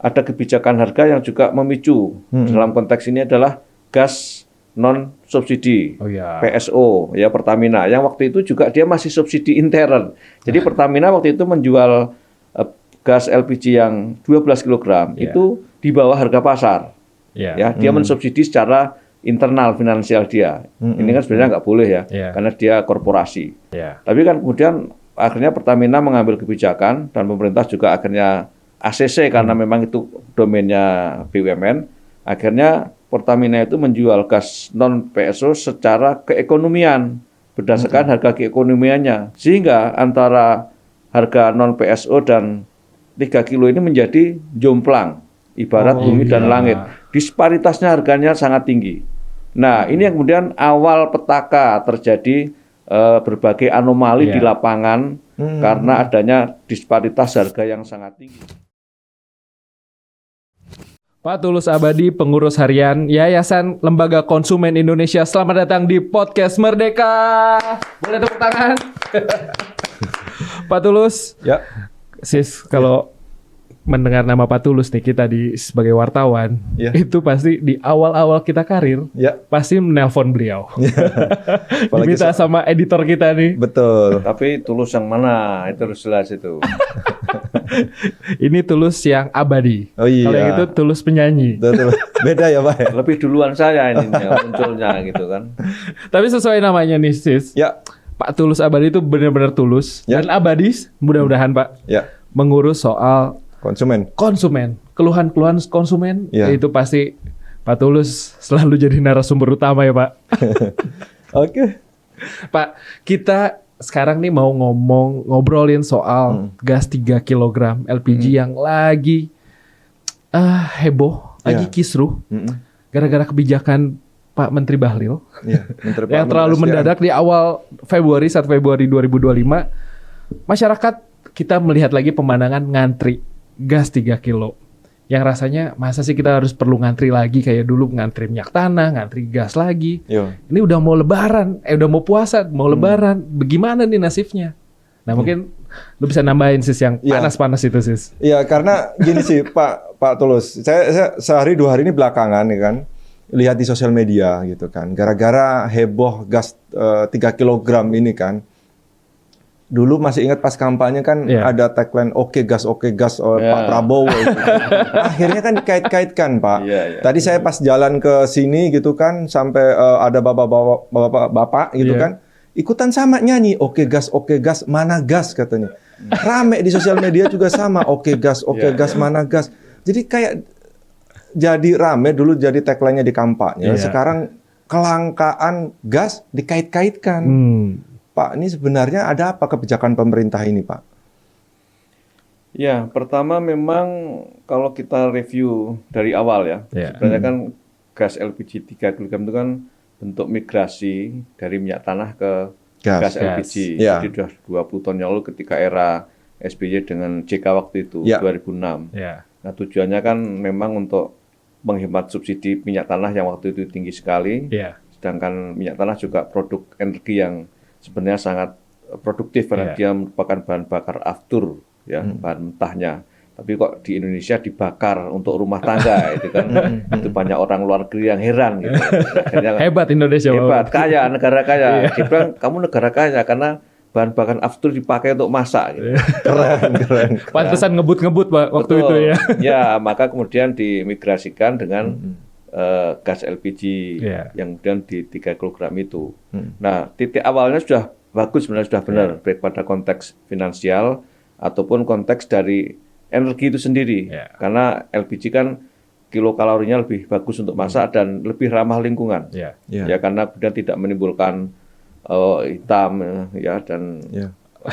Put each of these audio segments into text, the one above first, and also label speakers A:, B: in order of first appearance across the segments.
A: ada kebijakan harga yang juga memicu. Dalam konteks ini adalah gas non subsidi, PSO ya Pertamina. Yang waktu itu juga dia masih subsidi intern. Jadi Pertamina waktu itu menjual gas LPG yang 12 kg itu di bawah harga pasar. Ya, dia mensubsidi secara internal finansial dia. Ini kan sebenarnya nggak boleh ya, karena dia korporasi. Tapi kan kemudian akhirnya Pertamina mengambil kebijakan dan pemerintah juga akhirnya ACC karena memang itu domainnya BUMN. Akhirnya Pertamina itu menjual gas non PSO secara keekonomian berdasarkan harga keekonomiannya, sehingga antara harga non PSO dan 3 kilo ini menjadi jomplang, ibarat bumi dan langit. Disparitasnya harganya sangat tinggi. Nah, ini yang kemudian awal petaka terjadi berbagai anomali di lapangan karena adanya disparitas harga yang sangat tinggi.
B: Pak Tulus Abadi, pengurus harian Yayasan Lembaga Konsumen Indonesia. Selamat datang di Podcast Merdeka. Boleh tepuk tangan? Pak Tulus.
C: Ya.
B: Sis, kalau mendengar nama Pak Tulus nih, kita sebagai wartawan, itu pasti di awal-awal kita karir, pasti menelpon beliau. Diminta sama editor kita nih.
C: Betul.
A: Tapi Tulus yang mana? Itu harus jelas itu.
B: Ini Tulus yang abadi.
C: Oh iya.
B: Kalau yang itu Tulus penyanyi.
C: Betul. Beda ya Pak?
A: Lebih duluan saya ini munculnya gitu kan.
B: Tapi sesuai namanya nih Sis.
C: Ya.
B: Pak Tulus Abadi itu benar-benar tulus. Dan abadi mudah-mudahan Pak.
C: Ya.
B: Mengurus soal konsumen. Keluhan-keluhan konsumen. Itu pasti Pak Tulus selalu jadi narasumber utama ya Pak.
C: Oke.
B: Pak, kita sekarang nih mau ngobrolin soal gas 3 kg LPG yang lagi heboh, lagi kisruh gara-gara kebijakan Pak Menteri Bahlil yang terlalu mendadak di awal Februari, 1 Februari 2025. Masyarakat kita melihat lagi pemandangan ngantri gas 3 kilo. Yang rasanya masa sih kita harus perlu ngantri lagi kayak dulu ngantri minyak tanah, ngantri gas lagi. Ini udah mau lebaran, udah mau puasa, mau lebaran. Bagaimana nih nasibnya? Nah mungkin lu bisa nambahin Sis yang panas-panas itu Sis.
C: Iya karena gini sih Pak Tulus. Saya sehari 2 hari ini belakangan nih kan. Lihat di sosial media gitu kan. Gara-gara heboh gas 3 kg ini kan. Dulu masih ingat pas kampanye kan ada tagline oke gas Pak Prabowo itu. Akhirnya kan dikait-kaitkan Pak. Tadi saya pas jalan ke sini gitu kan sampai ada bapak gitu kan ikutan sama nyanyi oke gas mana gas katanya. Rame di sosial media juga sama oke gas mana gas. Jadi kayak jadi rame dulu jadi tagline-nya di kampanye. Sekarang kelangkaan gas dikait-kaitkan. Pak, ini sebenarnya ada apa kebijakan pemerintah ini, Pak?
A: Ya, pertama memang kalau kita review dari awal ya, sebenarnya kan gas LPG 3 kg itu kan bentuk migrasi dari minyak tanah ke gas LPG. Jadi sudah 20 tahun yang lalu ketika era SBY dengan JK waktu itu, 2006. Nah tujuannya kan memang untuk menghemat subsidi minyak tanah yang waktu itu tinggi sekali, sedangkan minyak tanah juga produk energi yang sebenarnya sangat produktif karena dia merupakan bahan bakar aftur ya, bahan mentahnya. Tapi kok di Indonesia dibakar untuk rumah tangga itu kan itu banyak orang luar negeri yang heran gitu. Akhirnya,
B: hebat Indonesia.
A: Hebat, kaya, negara kaya. Dia bilang kamu negara kaya karena bahan bakar aftur dipakai untuk masak gitu.
C: Keren.
B: Pantesan ngebut-ngebut Pak waktu itu ya.
A: Ya, maka kemudian dimigrasikan dengan gas LPG yang kemudian di 3 kg itu. Nah, titik awalnya sudah bagus sebenarnya, sudah benar baik pada konteks finansial ataupun konteks dari energi itu sendiri. Karena LPG kan kilokalorinya lebih bagus untuk masak dan lebih ramah lingkungan. Ya karena kemudian tidak menimbulkan hitam ya dan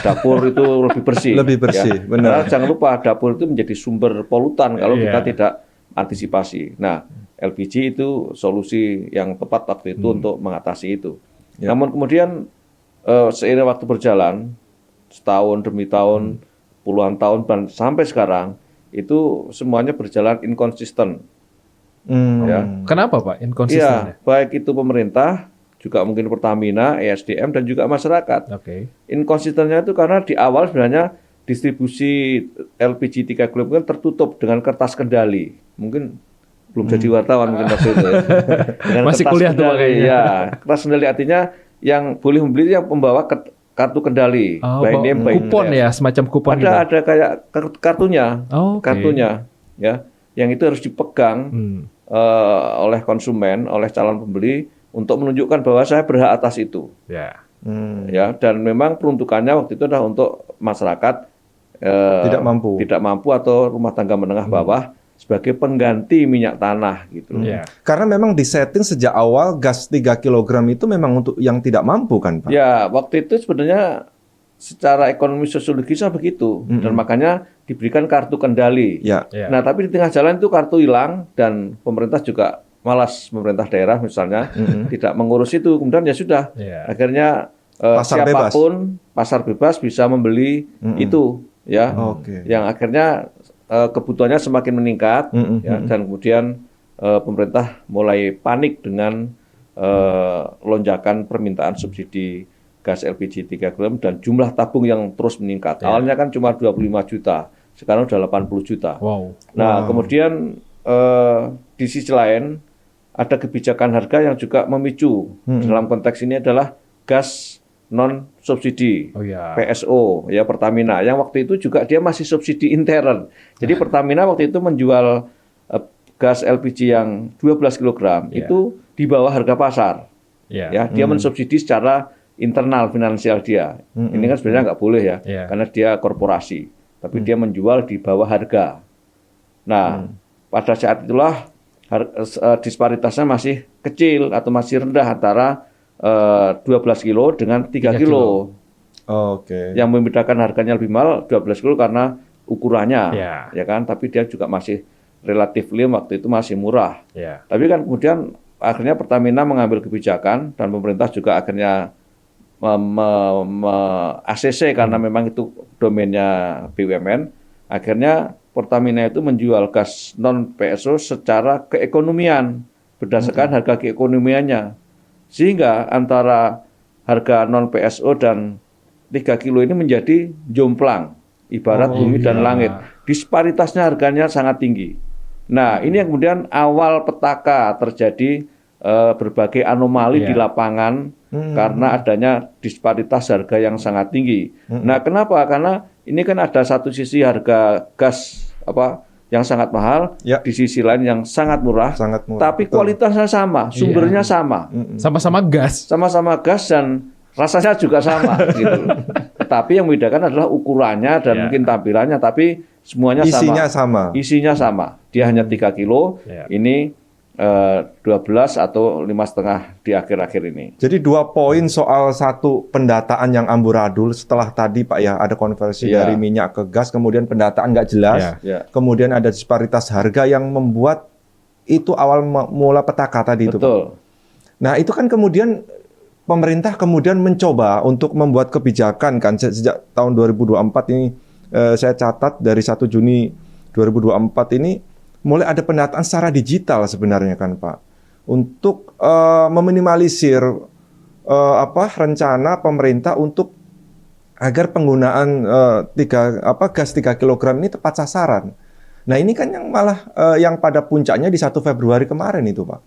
A: dapur itu lebih bersih.
C: Lebih bersih,
A: Karena
C: benar.
A: jangan lupa dapur itu menjadi sumber polutan kalau kita tidak antisipasi. Nah, LPG itu solusi yang tepat waktu itu untuk mengatasi itu. Namun kemudian seiring waktu berjalan, setahun demi tahun, puluhan tahun dan sampai sekarang itu semuanya berjalan inkonsisten.
B: Kenapa Pak inkonsisten?
A: Baik itu pemerintah, juga mungkin Pertamina, ESDM dan juga masyarakat. Inkonsistennya itu karena di awal sebenarnya distribusi LPG 3 kg kan tertutup dengan kertas kendali. Mungkin belum jadi wartawan mungkin waktu itu. Ya. Dengan
B: Masih
A: kertas
B: kuliah tuh
A: kendali,
B: kayaknya.
A: ya. Kertas kendali artinya yang boleh membeli yang membawa kartu kendali. By name, by
B: kupon
A: address.
B: ya, semacam kupon gitu.
A: Ada kayak kartunya.
B: Oh, okay.
A: Kartunya ya. Yang itu harus dipegang oleh konsumen, oleh calon pembeli untuk menunjukkan bahwa saya berhak atas itu.
B: Ya.
A: Ya, dan memang peruntukannya waktu itu adalah untuk masyarakat tidak mampu atau rumah tangga menengah bawah sebagai pengganti minyak tanah gitu.
C: Karena memang disetting sejak awal gas 3 kg itu memang untuk yang tidak mampu kan Pak?
A: Ya, waktu itu sebenarnya secara ekonomi sosiologisnya begitu dan makanya diberikan kartu kendali. Nah, tapi di tengah jalan itu kartu hilang dan pemerintah juga malas, pemerintah daerah misalnya tidak mengurus itu. Kemudian ya sudah, akhirnya siapapun pasar bebas bisa membeli itu, ya, yang akhirnya kebutuhannya semakin meningkat, ya, dan kemudian pemerintah mulai panik dengan lonjakan permintaan subsidi gas LPG 3 kg dan jumlah tabung yang terus meningkat. Awalnya kan cuma 25 juta, sekarang udah 80 juta. Nah, kemudian di sisi lain ada kebijakan harga yang juga memicu. Dalam konteks ini adalah gas non subsidi, PSO, ya, Pertamina. Yang waktu itu juga dia masih subsidi intern. Jadi Pertamina waktu itu menjual gas LPG yang 12 kg itu di bawah harga pasar. Ya, dia mensubsidi secara internal finansial dia. Ini kan sebenarnya nggak boleh ya, karena dia korporasi. Tapi dia menjual di bawah harga. Nah, pada saat itulah disparitasnya masih kecil atau masih rendah antara 12 kilo dengan 3 kilo. Yang membedakan harganya lebih mahal 12 kilo karena ukurannya, ya kan? Tapi dia juga masih relatif waktu itu masih murah. Tapi kan kemudian akhirnya Pertamina mengambil kebijakan dan pemerintah juga akhirnya ACC karena memang itu domainnya BUMN. Akhirnya Pertamina itu menjual gas non PSO secara keekonomian berdasarkan harga keekonomiannya. Sehingga antara harga non PSO dan 3 kilo ini menjadi jomplang, ibarat bumi dan langit. Disparitasnya harganya sangat tinggi. Nah, ini yang kemudian awal petaka terjadi berbagai anomali di lapangan karena adanya disparitas harga yang sangat tinggi. Nah, kenapa? Karena ini kan ada satu sisi harga gas yang sangat mahal, di sisi lain yang sangat murah, tapi kualitasnya sama, sumbernya sama.
B: Sama-sama gas.
A: Sama-sama gas dan rasanya juga sama. Gitu. Tapi yang membedakan adalah ukurannya dan mungkin tampilannya, tapi semuanya sama. Isinya sama. Dia hanya 3 kilo, ini 12 atau 5,5 di akhir-akhir ini.
C: Jadi 2 poin soal satu pendataan yang amburadul setelah tadi Pak ya ada konversi dari minyak ke gas, kemudian pendataan nggak jelas, kemudian ada disparitas harga yang membuat itu awal mula petaka tadi itu Pak. Nah itu kan kemudian pemerintah kemudian mencoba untuk membuat kebijakan kan sejak tahun 2024 ini saya catat dari 1 Juni 2024 ini mulai ada pendataan secara digital sebenarnya kan Pak untuk meminimalisir rencana pemerintah untuk agar penggunaan gas 3 kg ini tepat sasaran. Nah ini kan yang malah yang pada puncaknya di 1 Februari kemarin itu Pak.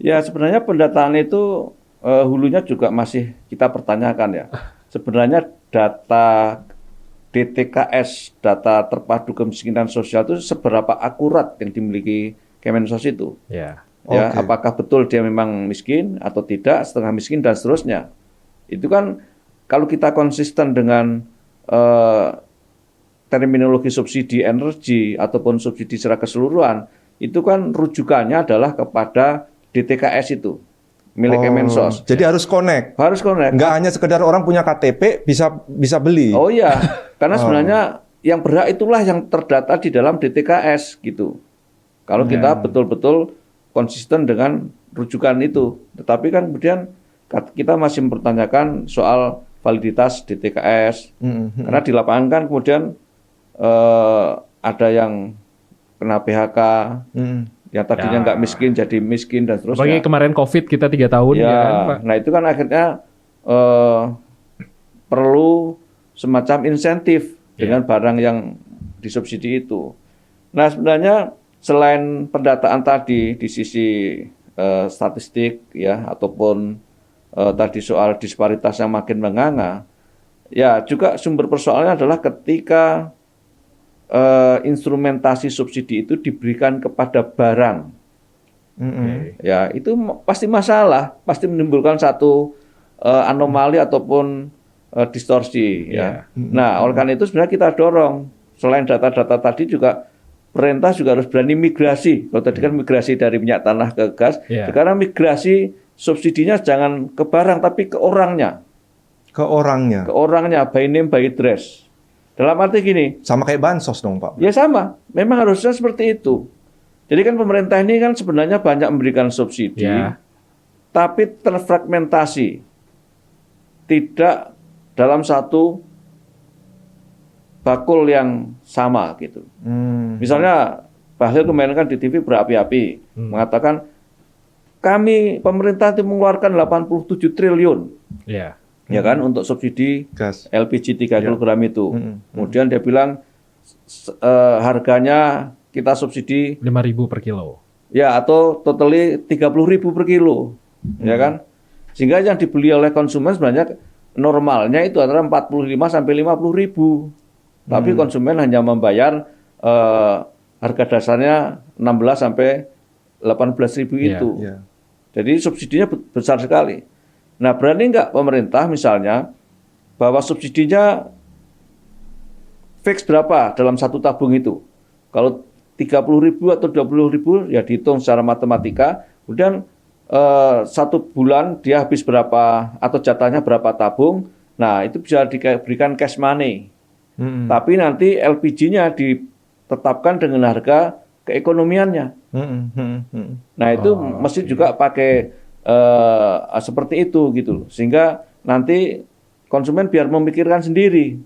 A: Ya sebenarnya pendataan itu hulunya juga masih kita pertanyakan ya. Sebenarnya data DTKS, data terpadu kemiskinan sosial itu seberapa akurat yang dimiliki Kemensos itu? Apakah betul dia memang miskin atau tidak, setengah miskin dan seterusnya? Itu kan kalau kita konsisten dengan terminologi subsidi energi ataupun subsidi secara keseluruhan, itu kan rujukannya adalah kepada DTKS itu. Milik Kemensos.
C: Jadi harus connect.
A: Harus connect.
C: Nggak hanya sekedar orang punya KTP bisa beli.
A: Oh iya, karena sebenarnya yang berhak itulah yang terdata di dalam DTKS gitu. Kalau kita betul-betul konsisten dengan rujukan itu. Tetapi kan kemudian kita masih mempertanyakan soal validitas DTKS. Karena di lapangan kan kemudian ada yang kena PHK. Yang tadinya nggak miskin jadi miskin dan seterusnya.
B: Apalagi kemarin COVID kita 3 tahun ya kan, Pak.
A: Nah itu kan akhirnya perlu semacam insentif dengan barang yang disubsidi itu. Nah, sebenarnya selain pendataan tadi di sisi statistik ya ataupun tadi soal disparitas yang makin menganga, ya juga sumber persoalannya adalah ketika instrumentasi subsidi itu diberikan kepada barang. Ya, itu pasti masalah, pasti menimbulkan satu anomali ataupun distorsi ya. Nah, oleh karena itu sebenarnya kita dorong selain data-data tadi juga pemerintah juga harus berani migrasi. Kalau tadi kan migrasi dari minyak tanah ke gas, sekarang migrasi subsidinya jangan ke barang tapi ke orangnya.
C: Ke orangnya.
A: Ke orangnya, by name, by address. Dalam arti gini.
C: Sama kayak bansos dong, Pak.
A: Ya sama, memang harusnya seperti itu. Jadi kan pemerintah ini kan sebenarnya banyak memberikan subsidi, tapi terfragmentasi. Tidak dalam satu bakul yang sama gitu. Misalnya Pak Hasil kemarin kan di TV berapi-api mengatakan kami pemerintah itu mengeluarkan 87 triliun. Ya kan untuk subsidi gas LPG 3 kg itu. Kemudian dia bilang harganya kita subsidi
B: 5.000 per kilo.
A: Ya atau totally 30.000 per kilo. Ya kan? Sehingga yang dibeli oleh konsumen sebenarnya normalnya itu antara 45 sampai 50.000. Tapi konsumen hanya membayar harga dasarnya 16 sampai 18.000 itu. Jadi subsidinya besar sekali. Nah, berani nggak pemerintah misalnya bahwa subsidinya fix berapa dalam satu tabung itu? Kalau 30.000 atau 20.000 ya dihitung secara matematika. Kemudian satu bulan dia habis berapa atau jatahnya berapa tabung. Nah, itu bisa diberikan cash money. Tapi nanti LPG-nya ditetapkan dengan harga keekonomiannya. Nah, itu mesti juga pakai seperti itu gitu loh. Sehingga nanti konsumen biar memikirkan sendiri.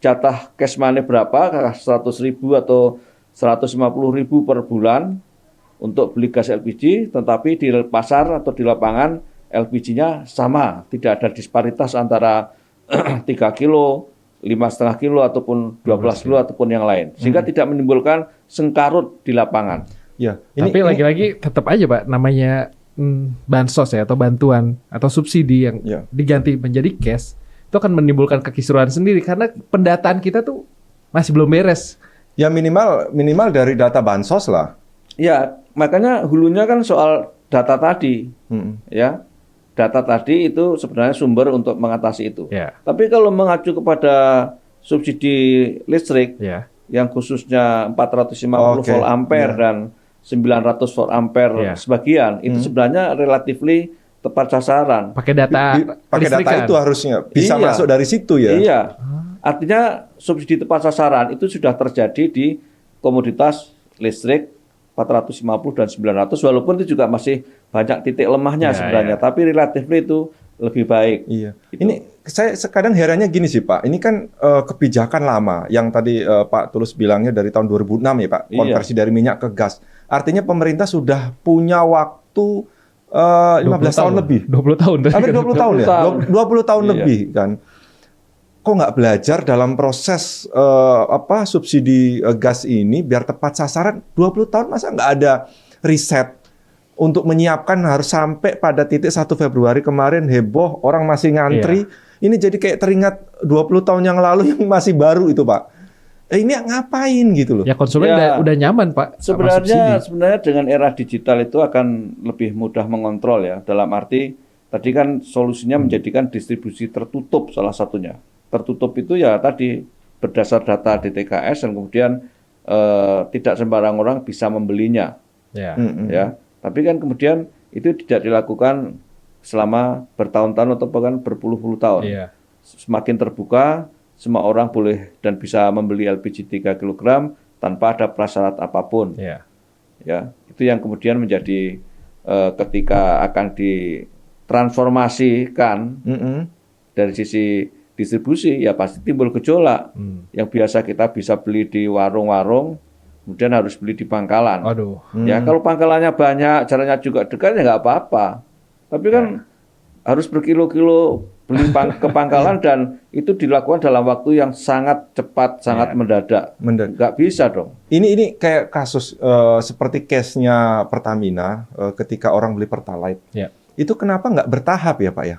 A: Jatah cash money berapa, 100.000 atau 150.000 per bulan untuk beli gas LPG, tetapi di pasar atau di lapangan LPG-nya sama, tidak ada disparitas antara 3 kilo, 5,5 kilo ataupun 12 kilo ataupun yang lain, sehingga tidak menimbulkan sengkarut di lapangan.
B: Tapi lagi-lagi tetap aja Pak, namanya bansos ya atau bantuan atau subsidi yang diganti menjadi cash, itu akan menimbulkan kekisruhan sendiri karena pendataan kita tuh masih belum beres.
C: Ya minimal dari data bansos lah.
A: Ya, makanya hulunya kan soal data tadi. Ya. Data tadi itu sebenarnya sumber untuk mengatasi itu. Tapi kalau mengacu kepada subsidi listrik yang khususnya 450 volt ampere dan 900 volt ampere sebagian, itu sebenarnya relatifly tepat sasaran.
B: Pakai data
C: pakai data itu harusnya bisa masuk dari situ ya.
A: Iya. Artinya subsidi tepat sasaran itu sudah terjadi di komoditas listrik 450 dan 900, walaupun itu juga masih banyak titik lemahnya sebenarnya, tapi relatif itu lebih baik.
C: Gitu. Ini saya kadang herannya gini sih Pak, ini kan kebijakan lama yang tadi Pak Tulus bilangnya dari tahun 2006 ya Pak, konversi dari minyak ke gas. Artinya pemerintah sudah punya waktu 15 tahun lebih.
B: 20 tahun.
C: Hampir 20 tahun ya? 20 tahun lebih kan. Kok nggak belajar dalam proses subsidi gas ini biar tepat sasaran? 20 tahun masa nggak ada riset untuk menyiapkan harus sampai pada titik 1 Februari kemarin heboh, orang masih ngantri. Ini jadi kayak teringat 20 tahun yang lalu yang masih baru itu Pak. Ini ngapain gitu loh?
B: Ya konsumen udah nyaman Pak.
A: Sebenarnya dengan era digital itu akan lebih mudah mengontrol ya. Dalam arti tadi kan solusinya menjadikan distribusi tertutup salah satunya. Tertutup itu ya tadi berdasar data DTKS dan kemudian tidak sembarang orang bisa membelinya. Ya. Tapi kan kemudian itu tidak dilakukan selama bertahun-tahun atau bahkan berpuluh-puluh tahun. Semakin terbuka, semua orang boleh dan bisa membeli LPG 3 kg tanpa ada prasyarat apapun. Ya, itu yang kemudian menjadi ketika akan ditransformasikan dari sisi distribusi, ya pasti timbul gejolak. Yang biasa kita bisa beli di warung-warung, kemudian harus beli di pangkalan. Ya kalau pangkalannya banyak, jaraknya juga dekat ya nggak apa-apa. Tapi kan harus berkilo-kilo ke Pangkalan dan itu dilakukan dalam waktu yang sangat cepat, sangat mendadak. Nggak bisa dong.
C: Ini kayak kasus seperti case-nya Pertamina ketika orang beli Pertalite.
B: Ya.
C: Itu kenapa nggak bertahap ya Pak ya?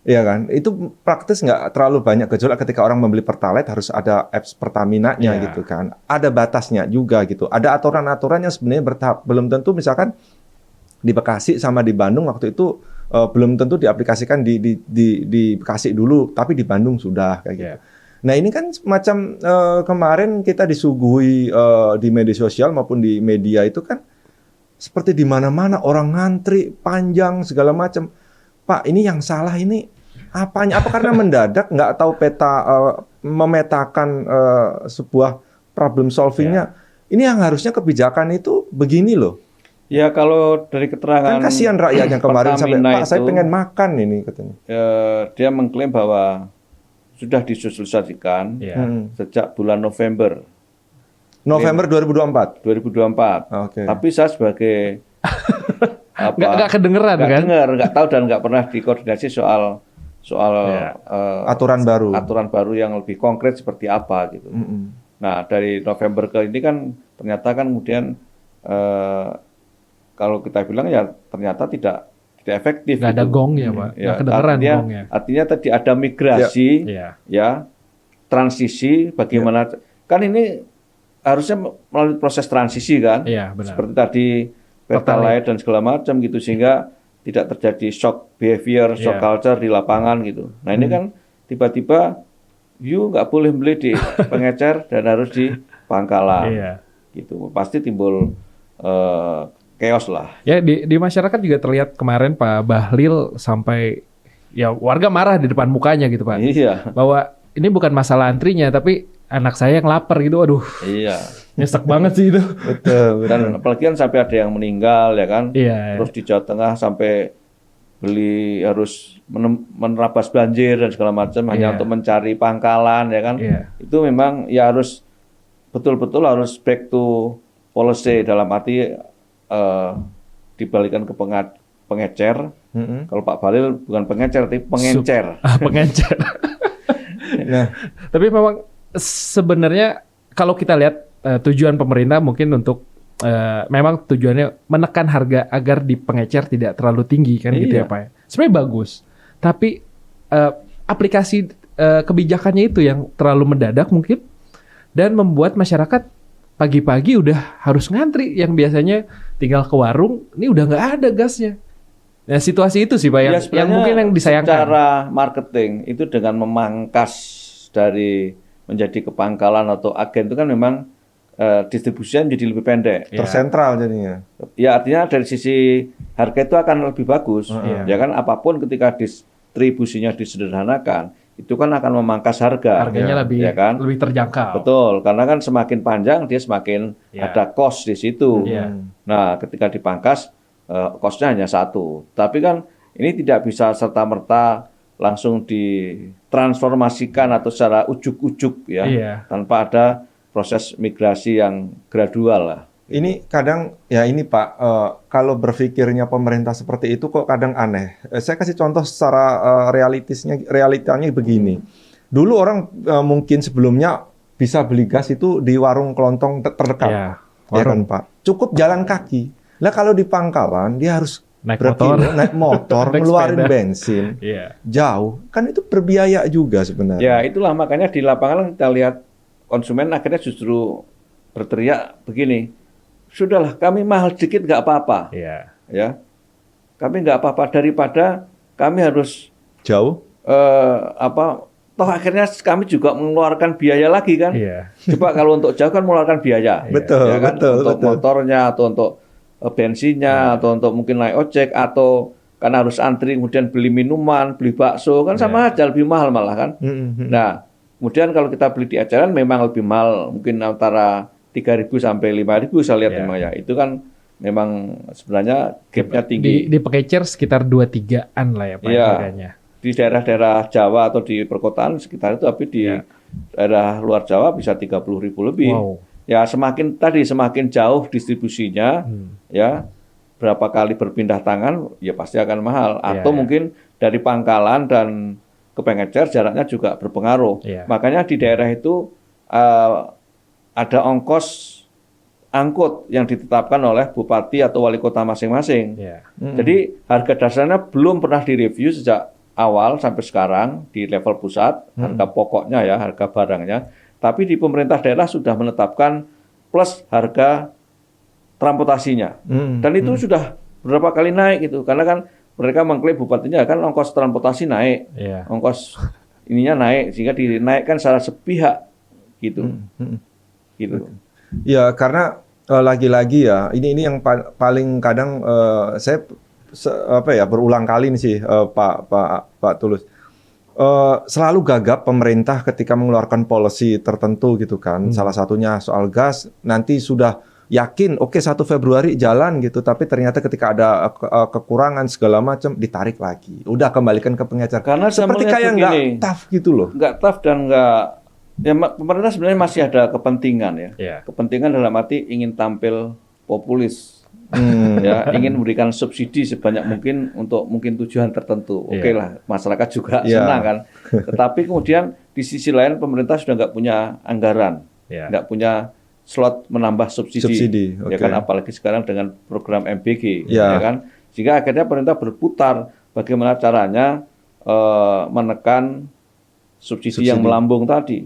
C: Iya kan? Itu praktis nggak terlalu banyak gejolak ketika orang membeli Pertalite harus ada apps Pertaminanya gitu kan. Ada batasnya juga gitu. Ada aturan-aturan yang sebenarnya bertahap. Belum tentu misalkan di Bekasi sama di Bandung waktu itu belum tentu diaplikasikan di Bekasi dulu, tapi di Bandung sudah kayak gitu. Nah ini kan semacam kemarin kita disuguhi di media sosial maupun di media itu kan seperti di mana-mana orang ngantri panjang segala macam. Pak, ini yang salah ini apanya? Apa karena mendadak nggak tahu memetakan sebuah problem solvingnya? Ini yang harusnya kebijakan itu begini loh.
A: Ya kalau dari keterangan
C: kan kasihan rakyat yang kemarin sampai Pak saya
A: itu,
C: pengen makan ini katanya.
A: Dia mengklaim bahwa sudah disosialisasikan sejak bulan November.
C: November 2024.
A: 2024.
C: Okay.
A: Tapi saya sebagai
B: nggak kedengeran kan?
A: Nggak tahu dan nggak pernah dikoordinasi soal
C: aturan
A: baru yang lebih konkret seperti apa gitu. Nah dari November ke ini kan ternyata kan kemudian kalau kita bilang ya ternyata tidak efektif.
B: Nggak ada gongnya Pak, nggak kedengeran gongnya.
A: Artinya tadi ada migrasi, ya transisi bagaimana kan ini harusnya melalui proses transisi kan,
B: benar.
A: seperti tadi Pertalite dan segala macam gitu sehingga tidak terjadi shock behavior, shock culture di lapangan gitu. Nah ini kan tiba-tiba you nggak boleh beli di pengecer dan harus di Pangkalan, gitu. Pasti timbul chaos lah.
B: Ya di masyarakat juga terlihat kemarin Pak Bahlil sampai ya warga marah di depan mukanya gitu Pak.
A: Iya.
B: Bahwa ini bukan masalah antrinya tapi anak saya yang lapar gitu, aduh.
A: Iya.
B: Nyesek banget sih itu.
C: Betul.
A: Dan apalagi kan sampai ada yang meninggal ya kan.
B: Iya.
A: Terus di Jawa Tengah sampai harus menerabas banjir dan segala macam hanya untuk mencari pangkalan ya kan. Itu memang ya harus betul-betul harus back to policy dalam arti dibalikan ke pengecer. Kalau Pak Bahlil bukan pengecer tapi pengencer.
B: Pengencer. Nah, tapi memang sebenarnya kalau kita lihat tujuan pemerintah mungkin untuk memang tujuannya menekan harga agar di pengecer tidak terlalu tinggi kan gitu ya Pak ya. Sebenarnya bagus. Tapi aplikasi kebijakannya itu yang terlalu mendadak mungkin dan membuat masyarakat pagi-pagi udah harus ngantri yang biasanya tinggal ke warung, ini udah nggak ada gasnya. Nah situasi itu sih Pak yang mungkin yang disayangkan.
A: Secara marketing itu dengan memangkas dari menjadi ke Pangkalan atau agen itu kan memang distribusinya menjadi lebih pendek.
C: Tersentral jadinya.
A: Ya artinya dari sisi harga itu akan lebih bagus. Ya kan apapun ketika distribusinya disederhanakan itu kan akan memangkas harga.
B: Harganya lebih lebih terjangkau.
A: Betul, karena kan semakin panjang dia semakin ada cost di situ. Nah, ketika dipangkas cost-nya hanya satu. Tapi kan ini tidak bisa serta-merta langsung ditransformasikan atau secara ujuk-ujuk ya, tanpa ada proses migrasi yang gradual lah.
C: Ini kadang ya ini Pak, kalau berpikirnya pemerintah seperti itu kok kadang aneh. Saya kasih contoh secara realitanya begini. Dulu orang mungkin sebelumnya bisa beli gas itu di warung kelontong terdekat, ya kan Pak. Cukup jalan kaki. Lah kalau di Pangkalan dia harus naik motor, ngeluarin bensin, jauh. Kan itu berbiaya juga sebenarnya.
A: Ya itulah makanya di lapangan kita lihat konsumen akhirnya justru berteriak begini. Sudahlah, kami mahal sedikit nggak apa-apa. Ya, kami nggak apa-apa daripada kami harus
C: jauh.
A: Toh akhirnya kami juga mengeluarkan biaya lagi kan. Coba kalau untuk jauh kan mengeluarkan biaya.
C: Betul,
A: ya kan? Untuk motornya atau untuk bensinnya atau untuk mungkin naik ojek atau kan harus antri kemudian beli minuman, beli bakso kan sama aja lebih mahal malah kan. Nah, kemudian kalau kita beli di eceran memang lebih mahal mungkin antara 3.000 sampai 5.000 saya lihat memang ya. Itu kan memang sebenarnya gapnya tinggi.
B: Di pengecer sekitar 2-3an lah ya Pak harganya.
A: Di daerah-daerah Jawa atau di perkotaan sekitar itu, tapi di daerah luar Jawa bisa 30.000 lebih. Ya semakin jauh distribusinya, ya berapa kali berpindah tangan, ya pasti akan mahal. Atau
B: Ya.
A: mungkin dari pangkalan dan ke pengecer jaraknya juga berpengaruh.
B: Ya.
A: Makanya di daerah itu ada ongkos angkut yang ditetapkan oleh bupati atau wali kota masing-masing.
B: Ya.
A: Jadi harga dasarnya belum pernah direview sejak awal sampai sekarang di level pusat, harga pokoknya ya, harga barangnya. Tapi di pemerintah daerah sudah menetapkan plus harga transportasinya. Dan itu sudah berapa kali naik itu. Karena kan mereka mengklaim bupatinya kan ongkos transportasi naik,
B: Ya.
A: ongkos ininya naik, sehingga dinaikkan secara sepihak gitu. Gitu.
C: Ya, karena lagi-lagi ya, ini yang paling kadang saya berulang kali nih sih, Pak Tulus. Selalu gagap pemerintah ketika mengeluarkan policy tertentu gitu kan. Salah satunya soal gas, nanti sudah yakin oke 1 Februari jalan gitu, tapi ternyata ketika ada kekurangan segala macam ditarik lagi. Udah kembalikan ke pengecer.
A: Karena
C: seperti kayak nggak tough gitu loh.
A: Nggak tough dan nggak. Ya, pemerintah sebenarnya masih ada kepentingan ya.
B: Ya.
A: Kepentingan dalam arti ingin tampil populis, ya, ingin memberikan subsidi sebanyak mungkin untuk mungkin tujuan tertentu. Oke lah, masyarakat juga senang kan. Tetapi kemudian di sisi lain pemerintah sudah nggak punya anggaran, nggak punya slot menambah subsidi. Ya kan, apalagi sekarang dengan program MBG, ya kan. Sehingga akhirnya pemerintah berputar bagaimana caranya menekan subsidi yang melambung tadi.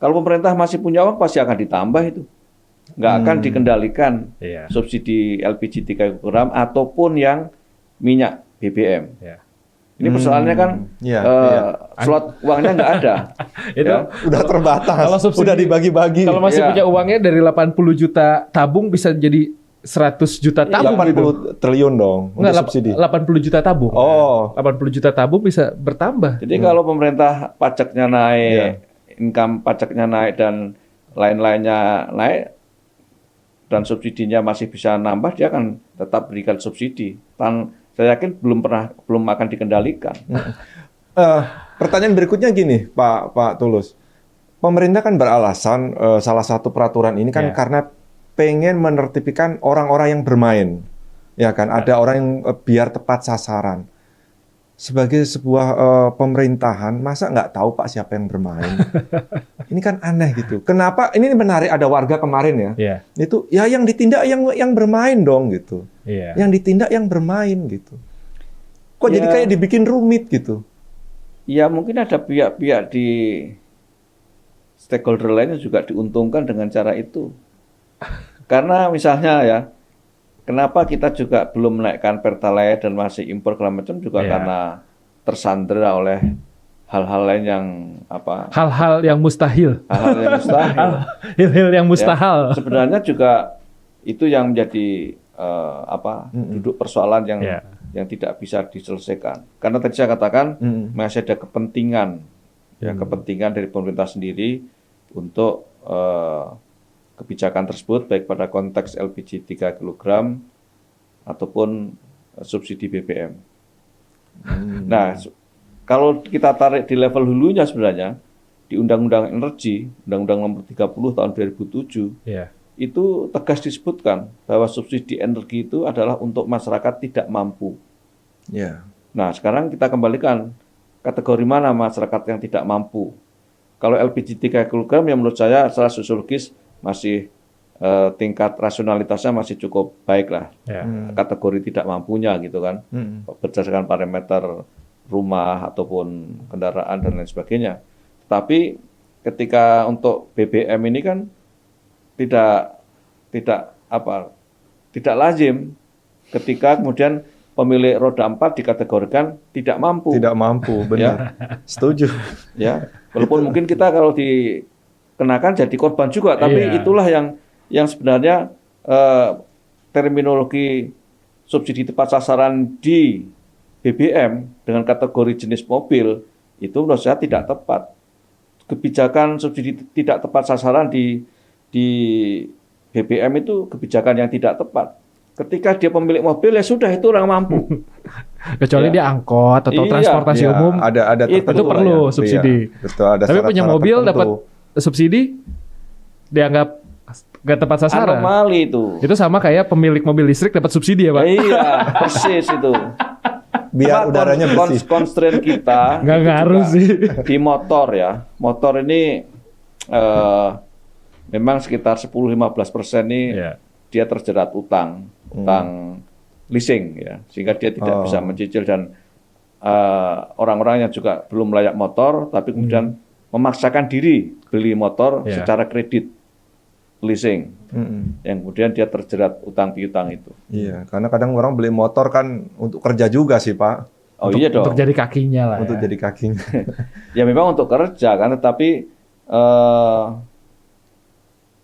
A: Kalau pemerintah masih punya uang pasti akan ditambah itu. Nggak akan dikendalikan subsidi LPG 3 kg ataupun yang minyak BBM. Ini persoalannya kan slot uangnya nggak ada.
B: Itu
C: udah terbatas,
B: kalau subsidi,
C: udah dibagi-bagi.
B: Kalau masih punya uangnya dari 80 juta tabung bisa jadi 100 juta tabung
C: 80
B: gitu.
C: triliun dong untuk subsidi.
B: 80 juta tabung. 80 juta tabung bisa bertambah.
A: Jadi kalau pemerintah pajaknya naik, income pajaknya naik dan lain-lainnya naik dan subsidinya masih bisa nambah, dia akan tetap berikan subsidi. Saya yakin belum akan dikendalikan.
C: Pertanyaan berikutnya gini, Pak Tulus. Pemerintah kan beralasan salah satu peraturan ini kan karena pengen menertibkan orang-orang yang bermain, ya kan? Ada orang yang biar tepat sasaran. Sebagai sebuah pemerintahan, masa nggak tahu Pak siapa yang bermain? Ini kan aneh gitu. Kenapa? Ini menarik, ada warga kemarin ya, itu ya yang ditindak yang bermain dong gitu. Yang ditindak yang bermain gitu. Kok jadi kayak dibikin rumit gitu?
A: Ya mungkin ada pihak-pihak di stakeholder lainnya juga diuntungkan dengan cara itu. Karena misalnya ya, kenapa kita juga belum menaikkan Pertalite dan masih impor segala macam juga karena tersandera oleh hal-hal lain yang apa?
B: Hal-hal yang mustahil.
A: Hal-hal yang mustahil.
B: Hal-hal yang mustahil.
A: Ya, sebenarnya juga itu yang menjadi duduk persoalan yang tidak bisa diselesaikan. Karena tadi saya katakan masih ada kepentingan, kepentingan dari pemerintah sendiri untuk kebijakan tersebut, baik pada konteks LPG 3 kg ataupun subsidi BBM. Nah, kalau kita tarik di level hulunya sebenarnya, di Undang-Undang Energi, Undang-Undang Nomor 30 Tahun 2007, itu tegas disebutkan bahwa subsidi energi itu adalah untuk masyarakat tidak mampu. Nah, sekarang kita kembalikan, kategori mana masyarakat yang tidak mampu. Kalau LPG 3 kg, yang menurut saya secara sosiologis masih tingkat rasionalitasnya masih cukup baik lah, kategori tidak mampunya gitu kan, berdasarkan parameter rumah ataupun kendaraan dan lain sebagainya. Tapi ketika untuk BBM ini kan tidak lazim ketika kemudian pemilik roda 4 dikategorikan tidak mampu.
C: Tidak mampu, benar. Setuju.
A: Ya, walaupun mungkin kita kalau dikenakan jadi korban juga, tapi itulah yang sebenarnya terminologi subsidi tepat sasaran di BBM dengan kategori jenis mobil itu menurut saya tidak tepat. Kebijakan subsidi tidak tepat sasaran di BBM itu kebijakan yang tidak tepat. Ketika dia pemilik mobil ya sudah itu orang mampu.
B: Kecuali dia angkot atau transportasi umum,
C: ada
B: itu perlu subsidi.
C: Betul, ada
B: tapi punya mobil dapat subsidi dianggap nggak tepat sasaran.
A: Anomali itu.
B: Itu sama kayak pemilik mobil listrik dapat subsidi ya Pak?
A: Iya, persis itu.
C: Biar udaranya bersih.
A: Constraint kita
B: nggak ngaruh sih.
A: Di motor ya. Motor ini memang sekitar 10-15% nih dia terjerat utang leasing ya, sehingga dia tidak bisa mencicil dan orang-orang yang juga belum layak motor tapi kemudian memaksakan diri beli motor secara kredit leasing, yang kemudian dia terjerat utang piutang itu.
C: Iya, karena kadang orang beli motor kan untuk kerja juga sih Pak.
A: Iya dong.
B: Untuk jadi kakinya lah.
C: Untuk jadi kakinya.
A: Ya memang untuk kerja kan, tetapi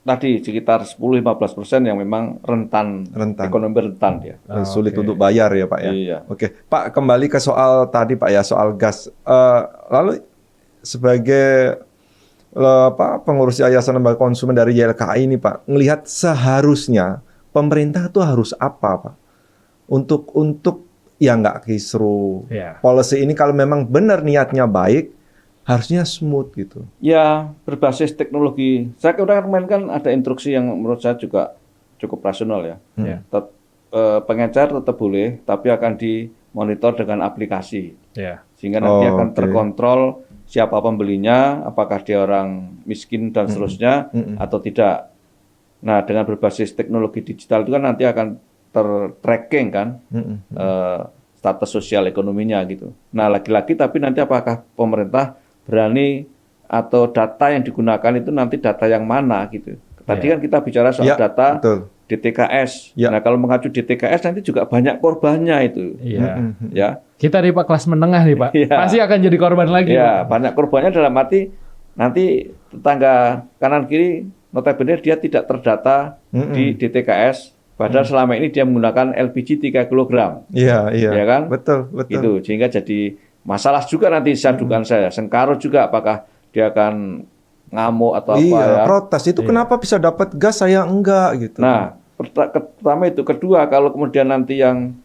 A: tadi sekitar 10-15% yang memang rentan. Ekonomi rentan dia.
C: Sulit untuk bayar ya Pak ya.
A: Iya.
C: Oke, Pak kembali ke soal tadi Pak ya, soal gas. Lalu sebagai pengurus Yayasan Lembaga Konsumen dari YLKI ini Pak, ngelihat seharusnya pemerintah itu harus apa Pak? Untuk ya nggak kisruh. Policy ini kalau memang benar niatnya baik, harusnya smooth gitu.
A: Ya, berbasis teknologi. Saya kemarin kan ada instruksi yang menurut saya juga cukup rasional ya. Pengecer tetap boleh, tapi akan dimonitor dengan aplikasi. Sehingga nanti akan terkontrol siapa pembelinya, apakah dia orang miskin dan seterusnya atau tidak. Nah, dengan berbasis teknologi digital itu kan nanti akan ter-tracking kan status sosial ekonominya gitu. Nah, lagi-lagi tapi nanti apakah pemerintah berani atau data yang digunakan itu nanti data yang mana gitu. Tadi kan kita bicara soal data DTKS. Nah, kalau mengacu DTKS nanti juga banyak korbannya itu. Ya.
B: Kita di Pak kelas menengah nih Pak. Pasti akan jadi korban lagi.
A: Ya,
B: Pak.
A: banyak korbannya dalam arti nanti tetangga kanan kiri notabene dia tidak terdata di DTKS. Padahal selama ini dia menggunakan LPG 3 kg.
C: Iya.
A: Ya kan?
C: Betul.
A: Gitu. Sehingga jadi masalah juga nanti dugaan saya, sengkarut juga apakah dia akan ngamuk atau apa ya.
C: Protes itu kenapa bisa dapat gas saya enggak gitu.
A: Nah, pertama itu, kedua kalau kemudian nanti yang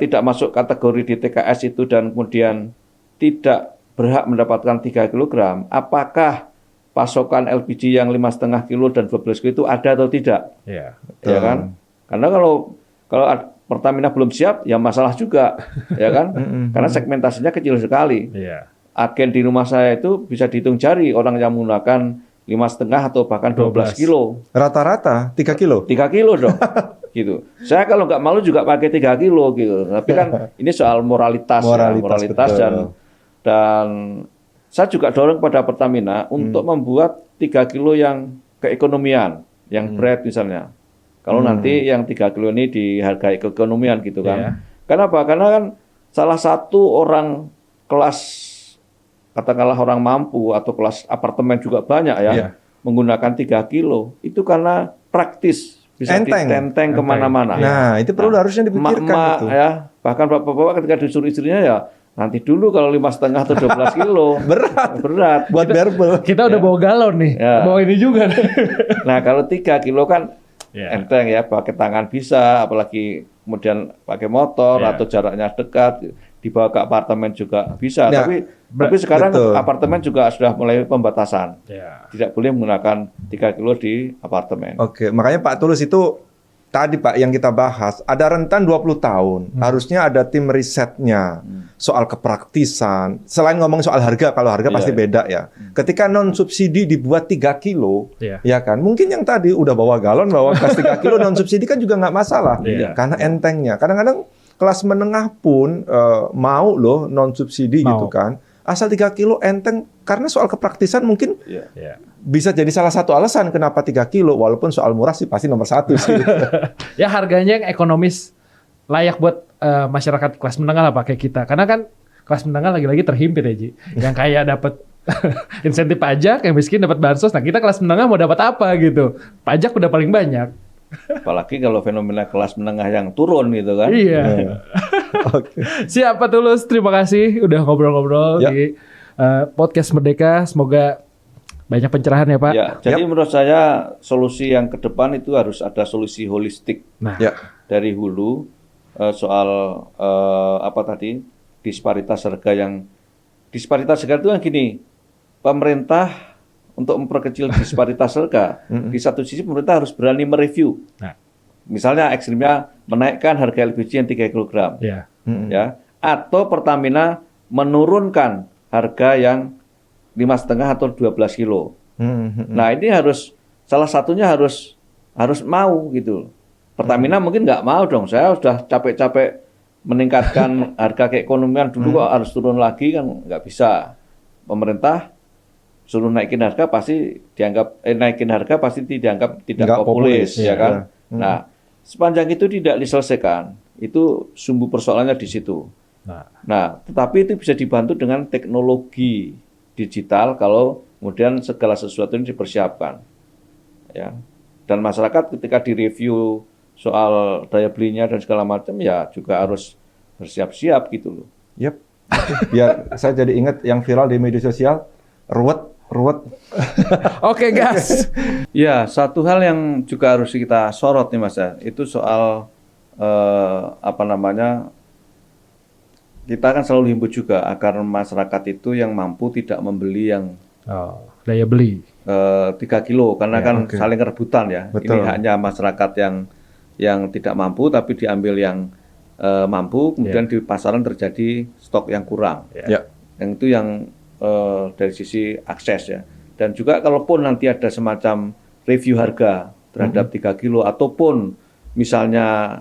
A: tidak masuk kategori DTKS itu dan kemudian tidak berhak mendapatkan 3 kg, apakah pasokan LPG yang 5,5 kilo dan 12 kilo itu ada atau tidak? Ya kan? Karena kalau Pertamina belum siap, ya masalah juga, ya kan? Karena segmentasinya kecil sekali. Agen di rumah saya itu bisa dihitung jari orang yang menggunakan 5,5 atau bahkan 12 kilo.
C: Rata-rata 3 kilo?
A: 3 kilo dong, gitu. Saya kalau nggak malu juga pakai 3 kilo gitu. Tapi kan ini soal moralitas dan saya juga dorong pada Pertamina untuk membuat 3 kilo yang keekonomian, yang bread misalnya. Kalau nanti yang 3 kilo ini dihargai keekonomian gitu kan. Kenapa? Karena kan salah satu orang kelas, katakanlah orang mampu atau kelas apartemen juga banyak ya, menggunakan 3 kilo. Itu karena praktis, bisa ditenteng kemana-mana.
C: Nah, itu perlu harusnya dipikirkan.
A: Emak ya, bahkan bapak-bapak ketika disuruh istrinya ya, nanti dulu kalau 5,5 atau 12 kilo. Berat.
C: Buat barbel.
B: Kita udah bawa galon nih, bawa ini juga.
A: Nah, kalau 3 kilo kan enteng ya, pakai tangan bisa, apalagi kemudian pakai motor atau jaraknya dekat, dibawa ke apartemen juga bisa. Tapi sekarang apartemen juga sudah mulai pembatasan. Tidak boleh menggunakan 3 kilo di apartemen.
C: Oke, makanya Pak Tulus itu tadi Pak yang kita bahas, ada rentan 20 tahun. Harusnya ada tim risetnya soal kepraktisan. Selain ngomong soal harga, kalau harga pasti beda ya. Ketika non subsidi dibuat 3 kilo, ya kan? Mungkin yang tadi udah bawa galon, bawa gas 3 kilo non subsidi kan juga nggak masalah. Karena entengnya. Kadang-kadang kelas menengah pun mau loh non subsidi gitu kan. Asal 3 kilo enteng, karena soal kepraktisan mungkin bisa jadi salah satu alasan kenapa 3 kilo, walaupun soal murah sih pasti nomor 1 sih.
B: Ya harganya yang ekonomis, layak buat masyarakat kelas menengah lah pakai kita. Karena kan kelas menengah lagi-lagi terhimpit ya Ji. Yang kaya dapat insentif pajak, yang miskin dapat bansos. Nah kita kelas menengah mau dapat apa gitu? Pajak udah paling banyak.
A: Apalagi kalau fenomena kelas menengah yang turun gitu kan.
B: Iya. Siap Pak Tulus, terima kasih udah ngobrol-ngobrol di podcast Merdeka. Semoga banyak pencerahan ya Pak.
A: Ya, jadi menurut saya solusi yang ke depan itu harus ada solusi holistik dari hulu soal apa tadi disparitas harga itu yang gini, pemerintah untuk memperkecil disparitas harga, di satu sisi pemerintah harus berani mereview. Nah. Misalnya ekstrimnya menaikkan harga LPG yang 3 kg. Ya. Atau Pertamina menurunkan harga yang 5,5 atau 12 kilo. Nah, ini salah satunya harus mau gitu. Pertamina mungkin nggak mau dong. Saya sudah capek-capek meningkatkan harga keekonomian dulu kok harus turun lagi, kan nggak bisa. Pemerintah suruh naikin harga pasti dianggap tidak populis, ya kan? Nah, sepanjang itu tidak diselesaikan, itu sumber persoalannya di situ. Nah, tetapi itu bisa dibantu dengan teknologi digital kalau kemudian segala sesuatu ini dipersiapkan, ya. Dan masyarakat ketika direview soal daya belinya dan segala macam, ya juga harus bersiap-siap gitu loh.
C: Yep. Biar saya jadi ingat yang viral di media sosial, ruwet.
B: Oke, gas.
A: Ya, satu hal yang juga harus kita sorot nih Mas, itu soal kita kan selalu himbau juga agar masyarakat itu yang mampu tidak membeli yang
B: daya beli
A: 3 kilo karena saling rebutan ya. Betul. Ini haknya masyarakat yang tidak mampu tapi diambil yang mampu, kemudian di pasaran terjadi stok yang kurang. Yang itu yang dari sisi akses ya. Dan juga kalaupun nanti ada semacam review harga terhadap 3 kilo ataupun misalnya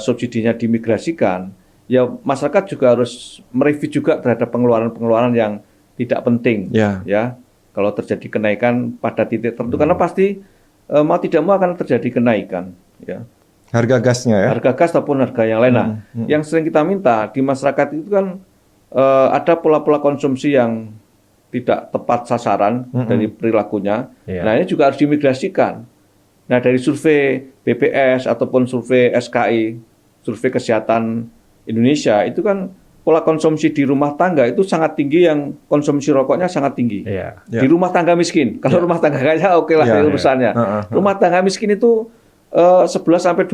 A: subsidinya dimigrasikan, ya masyarakat juga harus mereview juga terhadap pengeluaran-pengeluaran yang tidak penting ya. Kalau terjadi kenaikan pada titik tertentu karena pasti mau tidak mau akan terjadi kenaikan ya.
C: Harga gasnya ya.
A: Harga gas ataupun harga yang lain. Nah, yang sering kita minta di masyarakat itu kan ada pola-pola konsumsi yang tidak tepat sasaran dari perilakunya. Nah, ini juga harus dimigrasikan. Nah, dari survei BPS ataupun survei SKI, survei kesehatan Indonesia, itu kan pola konsumsi di rumah tangga itu sangat tinggi, yang konsumsi rokoknya sangat tinggi. Di rumah tangga miskin. Kalau rumah tangga kaya oke lah urusannya. Rumah tangga miskin itu 11-12%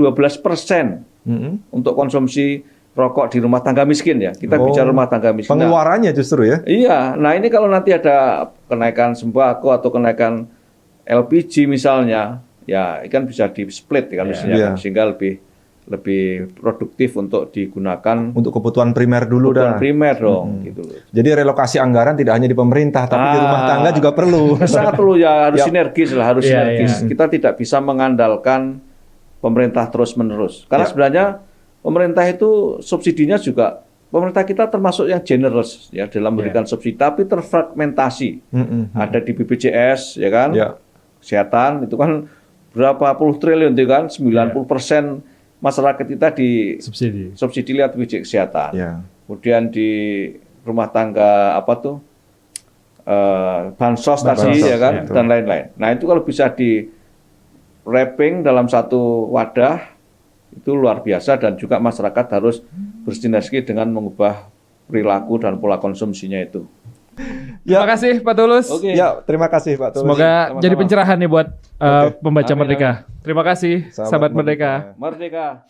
A: untuk konsumsi rokok di rumah tangga miskin ya. Kita bicara rumah tangga miskin.
C: Pengeluarannya justru ya?
A: Iya. Nah, ini kalau nanti ada kenaikan sembako atau kenaikan LPG misalnya, ya kan bisa di-split kan misalnya, sehingga lebih produktif untuk digunakan
C: untuk kebutuhan primer dulu dah.
A: Primer dong gitu.
C: Jadi relokasi anggaran tidak hanya di pemerintah tapi di rumah tangga juga perlu.
A: Sangat perlu ya, harus sinergis lah, harus sinergis. Kita tidak bisa mengandalkan pemerintah terus-menerus. Karena sebenarnya pemerintah itu subsidinya juga, pemerintah kita termasuk yang generous ya dalam memberikan subsidi, tapi terfragmentasi. Ada di BPJS ya kan, kesehatan itu kan berapa puluh triliun itu kan, 90% masyarakat kita di subsidi lihat BPJS kesehatan. Kemudian di rumah tangga bansos tadi ya kan, dan lain-lain. Nah, itu kalau bisa di wrapping dalam satu wadah itu luar biasa, dan juga masyarakat harus bersinergi dengan mengubah perilaku dan pola konsumsinya itu.
B: Terima kasih Pak Tulus.
C: Ya, terima kasih Pak Tulus.
B: Semoga jadi pencerahan nih buat pembaca Merdeka. Terima kasih, sahabat Merdeka.
A: Merdeka.